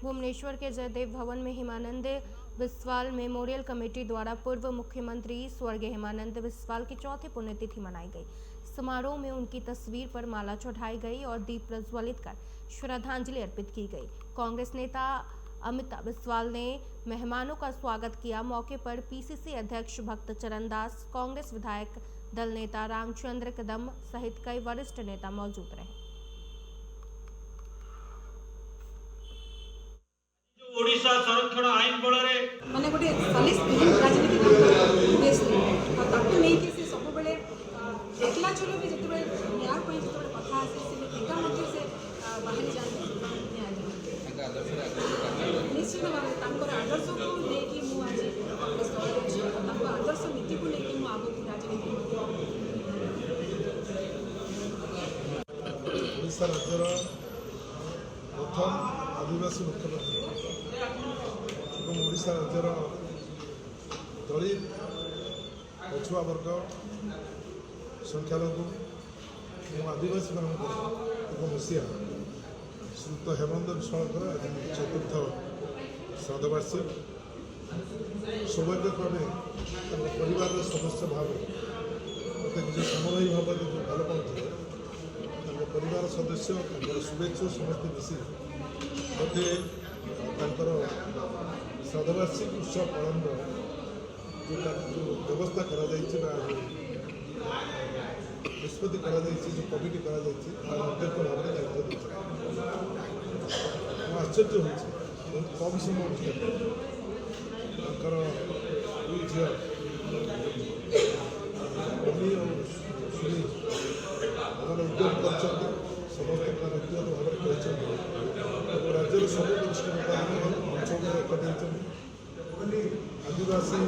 भुवनेश्वर के जयदेव भवन में हेमानंद बिस्वाल मेमोरियल कमेटी द्वारा पूर्व मुख्यमंत्री स्वर्गीय हेमानंद बिस्वाल की चौथी पुण्यतिथि मनाई गई। समारोह में उनकी तस्वीर पर माला चढ़ाई गई और दीप प्रज्वलित कर श्रद्धांजलि अर्पित की गई। कांग्रेस नेता अमिता बिस्वाल ने मेहमानों का स्वागत किया। मौके पर पीसीसी अध्यक्ष भक्त चरण दास, कांग्रेस विधायक दल नेता रामचंद्र कदम सहित कई वरिष्ठ नेता मौजूद रहे। ओडिशा संरक्षण आईन बल माने गोटे सालिस राजनीति देश ताकू नहीं कि से सब बेले एकला चलो भी जते बेले न्याय पई जते कथा आसे से एका मध्ये से बाहर जाने निश्चित भाव तांकर आदर्श को लेकि मु आज तांकर आदर्श नीति को लेकि मु आगो राजनीति ओडिशा राज्यर प्रथम आदिवासी मुख्यमंत्री और ओडिशा राज्यर दलित पछुआ वर्ग संख्यालघु और आदिवासी मान एक मसीहा श्रीयुक्त हेमंत बिस्वाल आज चतुर्थ श्राद्धवार्षिक सौभाग्यक्रमे परिवार सदस्य भाव मत निज समवायी भाव जो भल पाते परिवार सदस्य शुभेच्छु समस्त मिसी मते श्राद्धवार्षिक उत्सव पालन जो व्यवस्था करा निष्पत्ति जो कमिटी अध्यक्ष भाव में दायित्व देते आश्चर्य हो कम समय दुई झील अमी और सुनी उद्योग कर समस्त व्यक्तिगत भाव में कहते राज्य सब वरिष्ठ नेता अंचल एकाठी आदिवासी